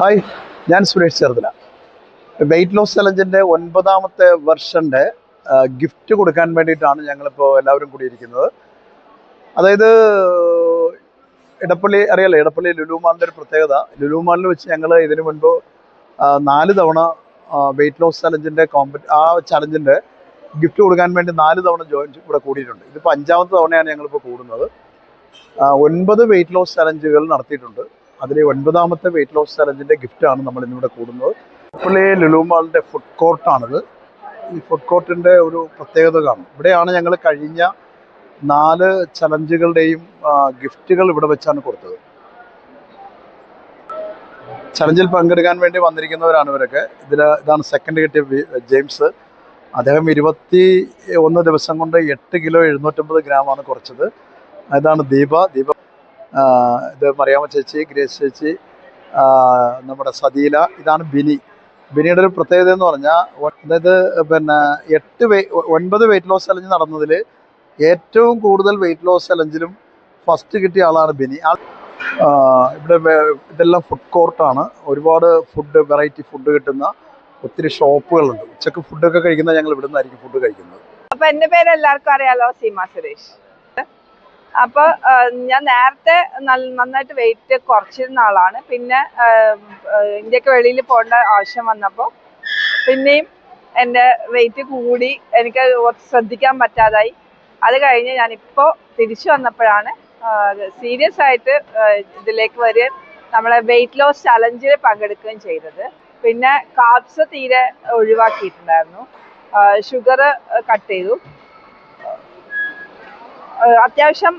Hi, ഞാൻ Suresh Cheruthala. Weight loss ചലഞ്ചിൻ്റെ 9ാമത്തെ വെർഷൻ്റെ gift കൊടുക്കാൻ വേണ്ടിയിട്ടാണ് ഞങ്ങളിപ്പോൾ എല്ലാവരും കൂടിയിരിക്കുന്നത്. അതായത് ഇടപ്പള്ളി അറിയാലോ, ഇടപ്പള്ളി ലുലു മാളിൻ്റെ ഒരു പ്രത്യേകത, ലുലു മാളിൽ വെച്ച് ഞങ്ങൾ ഇതിനു മുൻപ് 4 തവണ വെയിറ്റ് ലോസ് ചലഞ്ചിൻ്റെ ചലഞ്ചിൻ്റെ ഗിഫ്റ്റ് കൊടുക്കാൻ വേണ്ടി 4 തവണ ഇവിടെ കൂടിയിട്ടുണ്ട്. ഇതിപ്പോൾ 5ാമത്തെ തവണയാണ് ഞങ്ങളിപ്പോൾ കൂടുന്നത്. 9 വെയിറ്റ് ലോസ് ചലഞ്ചുകൾ നടത്തിയിട്ടുണ്ട്. അതിൽ 9ാമത്തെ വെയിറ്റ് ലോസ് ചലഞ്ചിൻ്റെ ഗിഫ്റ്റാണ് നമ്മൾ ഇന്നിവിടെ കൂടുന്നത്. ഇടപ്പള്ളി ലുലു മാളിൻ്റെ ഫുഡ് കോർട്ടാണിത്. ഈ ഫുഡ് കോർട്ടിൻ്റെ ഒരു പ്രത്യേകത കാണും. ഇവിടെയാണ് ഞങ്ങൾ കഴിഞ്ഞ 4 ചലഞ്ചുകളുടെയും ഗിഫ്റ്റുകൾ ഇവിടെ വെച്ചാണ് കൊടുത്തത്. ചലഞ്ചിൽ പങ്കെടുക്കാൻ വേണ്ടി വന്നിരിക്കുന്നവരാണ് ഇവരൊക്കെ. ഇതാണ് സെക്കൻഡ് കിട്ടിയ ജെയിംസ്. അദ്ദേഹം 21 ദിവസം കൊണ്ട് 8 കിലോ 750 ഗ്രാമാണ് കുറച്ചത്. ഇതാണ് ദീപ. ഇത് മറിയാമ്മ ചേച്ചി, ഗ്രേസ് ചേച്ചി, നമ്മുടെ സദീല. ഇതാണ് ബിനിയുടെ ഒരു പ്രത്യേകത എന്ന് പറഞ്ഞാൽ, അതായത് 9 വെയിറ്റ് ലോസ് ചലഞ്ച് നടന്നതിൽ ഏറ്റവും കൂടുതൽ വെയിറ്റ് ലോസ് ചലഞ്ചിലും ഫസ്റ്റ് കിട്ടിയ ആളാണ് ബിനി. ഇവിടെ ഇതെല്ലാം ഫുഡ് കോർട്ടാണ്. ഒരുപാട് വെറൈറ്റി ഫുഡ് കിട്ടുന്ന ഒത്തിരി ഷോപ്പുകളുണ്ട്. ഉച്ചക്ക് ഫുഡൊക്കെ കഴിക്കുന്നത് ഞങ്ങൾ ഇവിടെ നിന്നായിരിക്കും ഫുഡ് കഴിക്കുന്നത്. അപ്പൊ എന്റെ പേര് എല്ലാവർക്കും അറിയാലോ, സീമ സുരേഷ്. അപ്പൊ ഞാൻ നേരത്തെ നന്നായിട്ട് വെയിറ്റ് കുറച്ചിരുന്ന ആളാണ്. പിന്നെ ഇന്ത്യക്ക് വെളിയിൽ പോകേണ്ട ആവശ്യം വന്നപ്പോൾ പിന്നെയും എൻ്റെ വെയിറ്റ് കൂടി, എനിക്ക് ശ്രദ്ധിക്കാൻ പറ്റാതായി. അത് കഴിഞ്ഞ് ഞാനിപ്പോൾ തിരിച്ചു വന്നപ്പോഴാണ് സീരിയസ് ആയിട്ട് ഇതിലേക്ക് വരികയും നമ്മളെ വെയിറ്റ് ലോസ് ചലഞ്ചിൽ പങ്കെടുക്കുകയും ചെയ്തത്. പിന്നെ കാർബ്സ് തീരെ ഒഴിവാക്കിയിട്ടുണ്ടായിരുന്നു, ഷുഗർ കട്ട് ചെയ്തു. അത്യാവശ്യം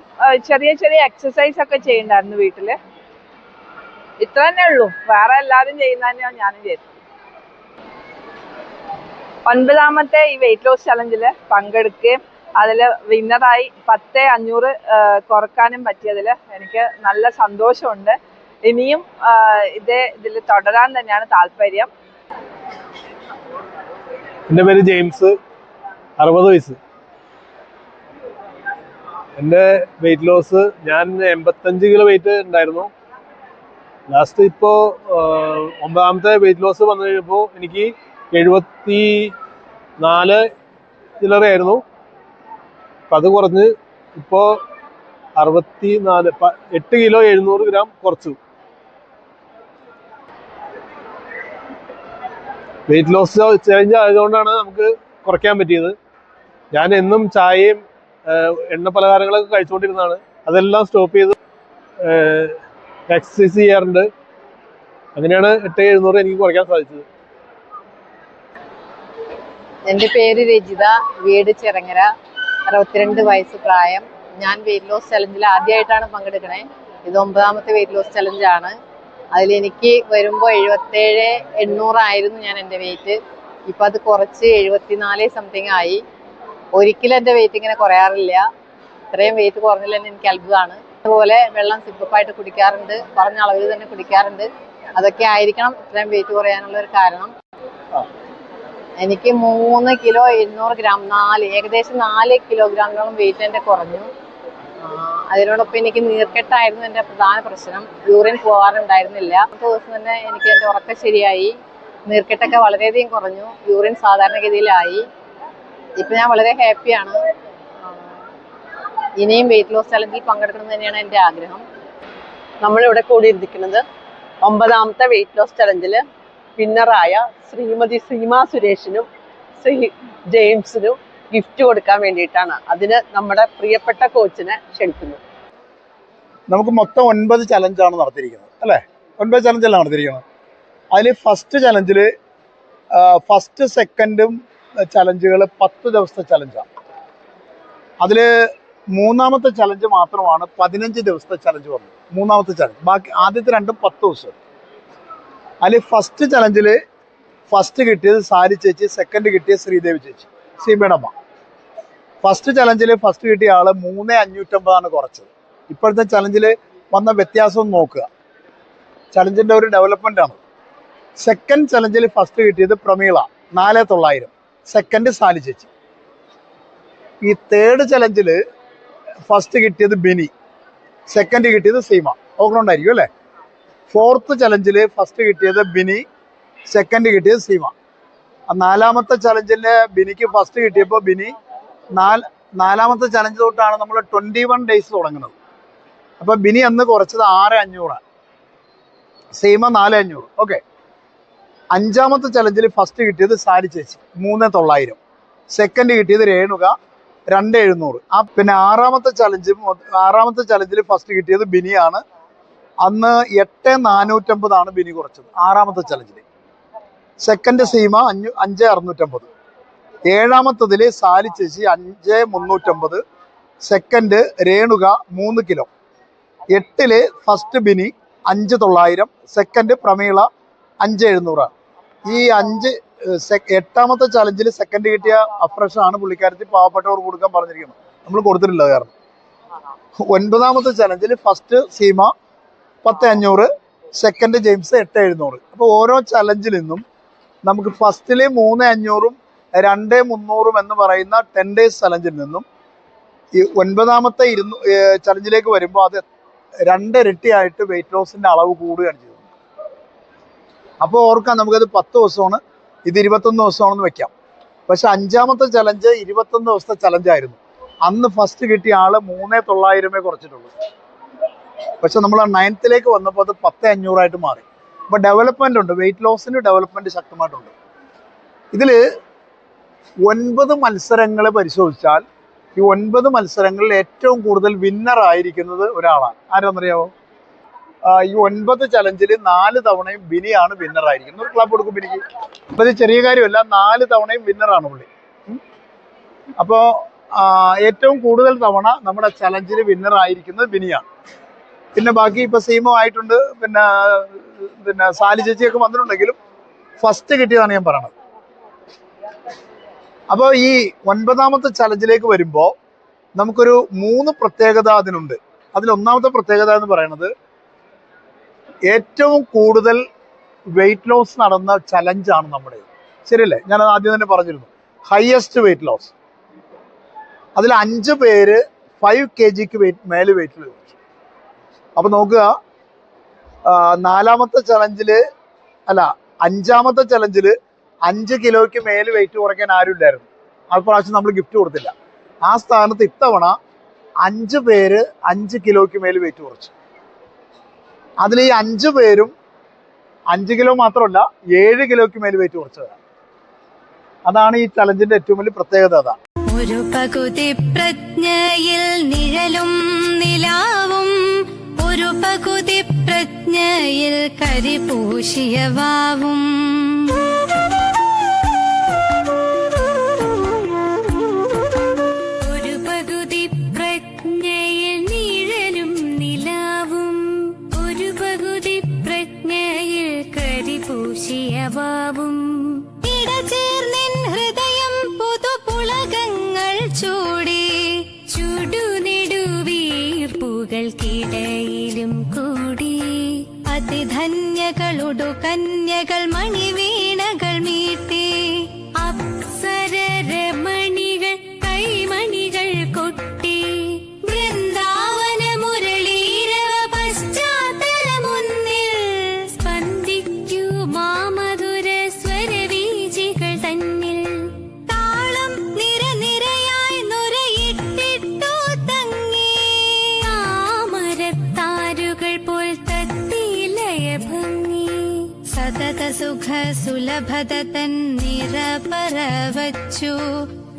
ചെറിയ ചെറിയ എക്സസൈസ് ഒക്കെ ചെയ്യണ്ടായിരുന്നു വീട്ടില്. ഇത്ര തന്നെ ഉള്ളൂ. വേറെ എല്ലാവരും ചെയ്യുന്ന തന്നെയാണ് ഞാനും ചെയ്തത്. 9ാമത്തെ ഈ വെയിറ്റ് ലോസ് ചലഞ്ചിൽ പങ്കെടുക്കുകയും അതിൽ വിന്നറായി 10,500 കുറക്കാനും പറ്റിയതിൽ എനിക്ക് നല്ല സന്തോഷമുണ്ട്. ഇനിയും ഇതിൽ തുടരാൻ തന്നെയാണ് താല്പര്യം. എൻ്റെ പേര് ജെയിംസ്, 60 വയസ്സ്. എൻ്റെ വെയിറ്റ് ലോസ്, ഞാൻ 85 കിലോ വെയിറ്റ് ഉണ്ടായിരുന്നു. ലാസ്റ്റ് ഇപ്പോൾ 9ാമത്തെ വെയിറ്റ് ലോസ് വന്നു കഴിഞ്ഞപ്പോൾ എനിക്ക് 74 ചില്ലറയായിരുന്നു. അപ്പം അത് കുറഞ്ഞ് ഇപ്പോൾ 8 കിലോ 700 ഗ്രാം കുറച്ചു. വെയിറ്റ് ലോസ് ചലഞ്ച് ആയതുകൊണ്ടാണ് നമുക്ക് കുറയ്ക്കാൻ പറ്റിയത്. ഞാൻ എന്നും ചായയും എണ്ണ പലഹാരങ്ങളൊക്കെ കഴിച്ചുകൊണ്ടിരുന്നതാണ്. അതെല്ലാം സ്റ്റോപ്പ് ചെയ്ത് എക്സസൈസ് ചെയ്യാറുണ്ട്. അങ്ങനെയാണ് 8,700 എനിക്ക് കുറയ്ക്കാൻ സാധിച്ചത്. എൻ്റെ പേര് രജിത, വീട് ചിറങ്ങര, 62 വയസ്സ് പ്രായം. ഞാൻ വെയിറ്റ് ലോസ് ചലഞ്ചിൽ ആദ്യമായിട്ടാണ് പങ്കെടുക്കണേ. ഇത് 9ാമത്തെ വെയിറ്റ് ലോസ് ചലഞ്ചാണ്. അതിലെനിക്ക് വരുമ്പോൾ 77,800 ആയിരുന്നു ഞാൻ എൻ്റെ വെയിറ്റ്. ഇപ്പം അത് കുറച്ച് 74 സംതിങ് ആയി. ഒരിക്കലും എൻ്റെ വെയിറ്റ് ഇങ്ങനെ കുറയാറില്ല. ഇത്രയും വെയിറ്റ് കുറഞ്ഞില്ല തന്നെ എനിക്ക് അത്ഭുതമാണ്. അതുപോലെ വെള്ളം സിപ്പപ്പായിട്ട് കുടിക്കാറുണ്ട്, പറഞ്ഞ അളവിൽ തന്നെ കുടിക്കാറുണ്ട്. അതൊക്കെ ആയിരിക്കണം ഇത്രയും വെയിറ്റ് കുറയാനുള്ള ഒരു കാരണം. എനിക്ക് 3 കിലോ 800 ഗ്രാം, ഏകദേശം 4 കിലോഗ്രാമോളം വെയിറ്റ് എൻ്റെ കുറഞ്ഞു. അതിനോടൊപ്പം എനിക്ക് നീർക്കെട്ടായിരുന്നു എൻ്റെ പ്രധാന പ്രശ്നം. യൂറിൻ പോകാറുണ്ടായിരുന്നില്ല. 10 ദിവസം തന്നെ എനിക്ക് എൻ്റെ ഉറക്കം ശരിയായി. നീർക്കെട്ടൊക്കെ വളരെയധികം കുറഞ്ഞു. യൂറിൻ സാധാരണഗതിയിലായി. ഇപ്പം ഞാൻ വളരെ ഹാപ്പിയാണ്. ഇനിയും വെയിറ്റ് ലോസ് ചലഞ്ചിൽ പങ്കെടുക്കണം തന്നെയാണ് എൻ്റെ ആഗ്രഹം. നമ്മളിവിടെ കൂടിയിരിക്കുന്നത് 9ാമത്തെ വെയിറ്റ് ലോസ് ചലഞ്ചിൽ വിന്നറായ ശ്രീമതി സീമ സുരേഷിനും ശ്രീ ജെയിംസിനും ഗിഫ്റ്റ് കൊടുക്കാൻ വേണ്ടിയിട്ടാണ്. അതിന് നമ്മുടെ പ്രിയപ്പെട്ട കോച്ചിനെ ക്ഷണിക്കുന്നു. നമുക്ക് മൊത്തം 9 ചലഞ്ചാണ് നടത്തിയിരിക്കുന്നത്, അല്ലേ? 9 ചലഞ്ചല്ല നടത്തിയിരിക്കുന്നത്. അതിൽ ഫസ്റ്റ് ചലഞ്ചിൽ ഫസ്റ്റ് സെക്കൻഡും ചലഞ്ചുകൾ 10 ദിവസത്തെ ചലഞ്ചാണ്. അതിൽ 3ാമത്തെ ചലഞ്ച് മാത്രമാണ് 15 ദിവസത്തെ ചലഞ്ച് വന്നത്. 3ാമത്തെ ചലഞ്ച്, ബാക്കി ആദ്യത്തെ 2 10 ദിവസം. അതിൽ ഫസ്റ്റ് ചലഞ്ചിൽ ഫസ്റ്റ് കിട്ടിയത് സാരി ചേച്ചി, സെക്കൻഡ് കിട്ടിയത് ശ്രീദേവി ചേച്ചി, സീമയുടെ അമ്മ. ഫസ്റ്റ് ചലഞ്ചിൽ ഫസ്റ്റ് കിട്ടിയ ആൾ 3,550 കുറച്ചത്. ഇപ്പോഴത്തെ ചലഞ്ചിൽ വന്ന വ്യത്യാസം നോക്കുക. ചലഞ്ചിൻ്റെ ഒരു ഡെവലപ്മെൻ്റ് ആണ്. സെക്കൻഡ് ചലഞ്ചിൽ ഫസ്റ്റ് കിട്ടിയത് പ്രമീള, 4,900. സെക്കൻഡ് സാലി ചേച്ചി. ഈ തേർഡ് ചലഞ്ചിൽ ഫസ്റ്റ് കിട്ടിയത് ബിനി, സെക്കൻഡ് കിട്ടിയത് സീമ. ഓർമ്മ ഉണ്ടായിരിക്കും അല്ലേ? 4th ചലഞ്ചിൽ ഫസ്റ്റ് കിട്ടിയത് ബിനി, സെക്കൻഡ് കിട്ടിയത് സീമ. നാലാമത്തെ ചലഞ്ചിൽ ബിനിക്ക് ഫസ്റ്റ് കിട്ടിയപ്പോൾ ബിനി നാലാമത്തെ ചലഞ്ച് തൊട്ടാണ് നമ്മൾ 21 ഡേയ്സ് തുടങ്ങുന്നത്. അപ്പോൾ ബിനി അന്ന് കുറച്ചത് 6500, സീമ 4500. ഓക്കെ. 5ാമത്തെ ചലഞ്ചിൽ ഫസ്റ്റ് കിട്ടിയത് സാരി ചേച്ചി 3900, സെക്കൻഡ് കിട്ടിയത് രേണുക 2700. പിന്നെ 6ാമത്തെ ചലഞ്ചിൽ ഫസ്റ്റ് കിട്ടിയത് ബിനിയാണ്. അന്ന് 8450 ബിനി കുറച്ചത് 6ാമത്തെ ചലഞ്ചിൽ. സെക്കൻഡ് സീമ 5650. 7ാമത്തതിൽ സാലി ചേച്ചി 5350, സെക്കൻഡ് രേണുക 3 കിലോ. 8ല് ഫസ്റ്റ് ബിനി 5900, സെക്കൻഡ് പ്രമീള 5700. ഈ 8ാമത്തെ ചലഞ്ചിൽ സെക്കൻഡ് കിട്ടിയ അഫ്രഷാണ് പുള്ളിക്കാരത്തി പാവപ്പെട്ടവർക്ക് കൊടുക്കാൻ പറഞ്ഞിരിക്കുന്നത്. നമ്മൾ കൊടുത്തിട്ടില്ല കാരണം. 9ാമത്തെ ചലഞ്ചിൽ ഫസ്റ്റ് സീമ 10500, സെക്കൻഡ് ജെയിംസ് 8700. അപ്പോൾ ഓരോ ചലഞ്ചിൽ നിന്നും നമുക്ക് ഫസ്റ്റില് 3500ഉം 2300ഉം എന്ന് പറയുന്ന 10 ഡേയ്സ് ചലഞ്ചിൽ നിന്നും ഈ 9ാമത്തെ ചലഞ്ചിലേക്ക് വരുമ്പോൾ അത് 2 ഇരട്ടിയായിട്ട് വെയിറ്റ് ലോസിന്റെ അളവ് കൂടുകയാണ് ചെയ്യുന്നത്. അപ്പോൾ ഓർക്കാം നമുക്കത് 10 ദിവസമാണ്, ഇത് 21 ദിവസമാണെന്ന് വെക്കാം. പക്ഷെ 5ാമത്തെ ചലഞ്ച് 21 ദിവസത്തെ ചലഞ്ചായിരുന്നു. അന്ന് ഫസ്റ്റ് കിട്ടിയ ആള് 3900 കുറച്ചിട്ടുള്ളൂ. പക്ഷെ നമ്മൾ 9th വന്നപ്പോൾ അത് 10500 മാറി. അപ്പോൾ ഡെവലപ്മെന്റ് ഉണ്ട്, വെയിറ്റ് ലോസിന് ഡെവലപ്മെന്റ് ശക്തമായിട്ടുണ്ട്. ഇതിൽ 9 മത്സരങ്ങൾ പരിശോധിച്ചാൽ ഈ 9 മത്സരങ്ങളിൽ ഏറ്റവും കൂടുതൽ വിന്നർ ആയിരിക്കുന്നത് ഒരാളാണ്. ആരാന്നറിയാവോ? ഈ 9 ചലഞ്ചിൽ 4 തവണയും ബിനിയാണ് വിന്നർ ആയിരിക്കുന്നത്. ഒരു ക്ലബ് കൊടുക്കും ബിനിക്ക്. അപ്പോൾ ഇത് ചെറിയ കാര്യമല്ല, 4 തവണയും വിന്നറാണ് പുള്ളി. അപ്പോൾ ഏറ്റവും കൂടുതൽ തവണ നമ്മുടെ ചലഞ്ചിൽ വിന്നർ ആയിരിക്കുന്നത് ബിനിയാണ്. പിന്നെ ബാക്കി ഇപ്പൊ സീമോ ആയിട്ടുണ്ട്, പിന്നെ സാലി ചേച്ചിയൊക്കെ വന്നിട്ടുണ്ടെങ്കിലും ഫസ്റ്റ് കിട്ടിയതാണ് ഞാൻ പറയണത്. അപ്പോൾ ഈ 9ാമത്തെ ചലഞ്ചിലേക്ക് വരുമ്പോൾ നമുക്കൊരു 3 പ്രത്യേകത അതിനുണ്ട്. അതിൽ 1ാമത്തെ പ്രത്യേകത എന്ന് പറയുന്നത് ഏറ്റവും കൂടുതൽ വെയിറ്റ് ലോസ് നടന്ന ചലഞ്ചാണ് നമ്മുടെ. ശരിയല്ലേ? ഞാൻ ആദ്യം തന്നെ പറഞ്ഞിരുന്നു, ഹയസ്റ്റ് വെയിറ്റ് ലോസ്. അതിൽ 5 പേര് 5 kg മേലെ വെയിറ്റ് ലോസ്. അപ്പൊ നോക്കുക, 4ാമത്തെ ചലഞ്ചില് 5ാമത്തെ ചലഞ്ചില് 5 കിലോയ്ക്ക് മേല് വെയിറ്റ് കുറയ്ക്കാൻ ആരും ഇല്ലായിരുന്നു. ആ പ്രാവശ്യം നമ്മൾ ഗിഫ്റ്റ് കൊടുത്തില്ല. ആ സ്ഥാനത്ത് ഇത്തവണ 5 പേര് 5 കിലോയ്ക്ക് മേല് വെയിറ്റ് കുറച്ചു. അതിൽ ഈ 5 പേരും 5 കിലോ മാത്രമല്ല 7 കിലോയ്ക്ക് മേല് വെയിറ്റ് കുറച്ചതാണ്. അതാണ് ഈ ചലഞ്ചിന്റെ ഏറ്റവും വലിയ പ്രത്യേകത. അതാണ് ഒരു പകുതി പ്രജ്ഞയിൽ നിഴലും നിലാവും, ഒരു പകുതി പ്രജ്ഞയിൽ കരിപൂശിയ വാവും. ഒരു പകുതി പ്രജ്ഞയിൽ നിഴലും നിലാവും, ഒരു പകുതി പ്രജ്ഞയിൽ കരിപൂശിയ വാവും. ഇടചേർന്നിൻ ഹൃദയം പുതുപുളകങ്ങൾ ചൂടി, ചുടുനെടുവീർപ്പുകൾക്കിടയിലും കൂടി. അതിധന്യകളൊടു കന്യകൾ മണിവീണകൾ മീട്ടി, അപ്സരരമണികൾ കൈമണികൾ കൊട്ടി. വൃന്ദാവന മുരളീരവ പശ്ചാത്തല മുന്നിൽ സ്പന്ദിക്കൂ മാമധുര സ്വരവീചികൾ തന്നിൽ. താളം നിരനിരയായി നുരയിട്ടിട്ടു തങ്ങി, താമരത്താരുകൾ പോൽ തത്തിലയ ഭംഗി. സതത സുഖ സുലഭത തന്നിറപറവച്ചു,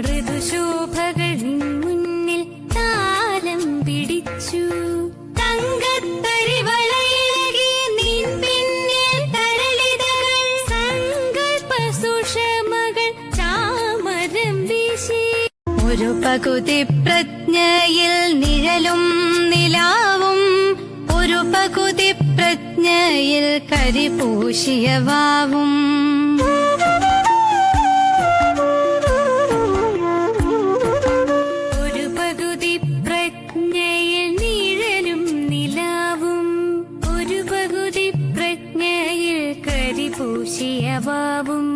ഋതുശോഭകൾ മുന്നിൽ താലം പിടിച്ചു. തങ്കത്തരിവളയിളകി നിൻ പിന്നിൽ തരളിതകൾ, സങ്കൽപ്പ സുഷമകൾ ചാമരം വീശി. ഒരു പകുതി പ്രജ്ഞയിൽ നിഴലും നിലാവും, ഒരു പകുതി പ്രജ്ഞയിൽ കരിപൂശിയ വാവും. ഒരു പകുതി പ്രജ്ഞയിൽ നിഴലും നിലാവും, ഒരു പകുതി പ്രജ്ഞയിൽ കരിപൂശിയ വാവും.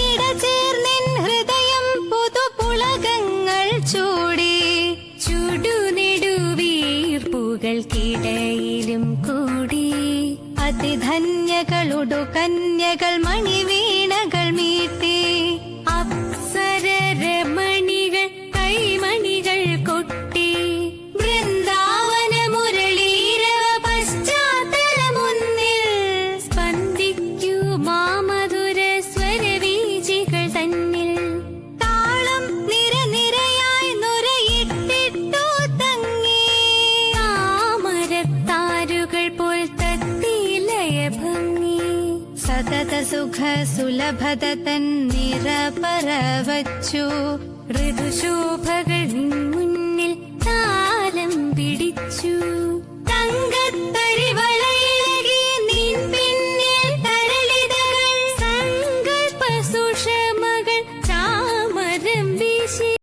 ഇടചേർന്നിൻ ഹൃദയം പുതുപുളകങ്ങൾ ചൂടി, ചുടുനെടുവീർപ്പുകൾക്കിടയിലും കൂടി. അതി കന്യകൾ മണിവീണകൾ മീട്ടി അപ്സര രമണികൾ കൈമണികൾ കൊട്ടി വൃന്ദാവന മുരളീരവ പശ്ചാത്തല മുന്നിൽ സ്പന്ദിക്കൂ മാമധുര സ്വരവീചികൾ തന്നിൽ താളം നിരനിരയായി നുരയിട്ടിട്ടു തങ്ങി താമരത്താരുകൾ പോൽ തത്തിലയ ഭംഗി സതത സുഖ സുലഭത തന്നിറ പറവച്ചു ഋതുശോഭകൾ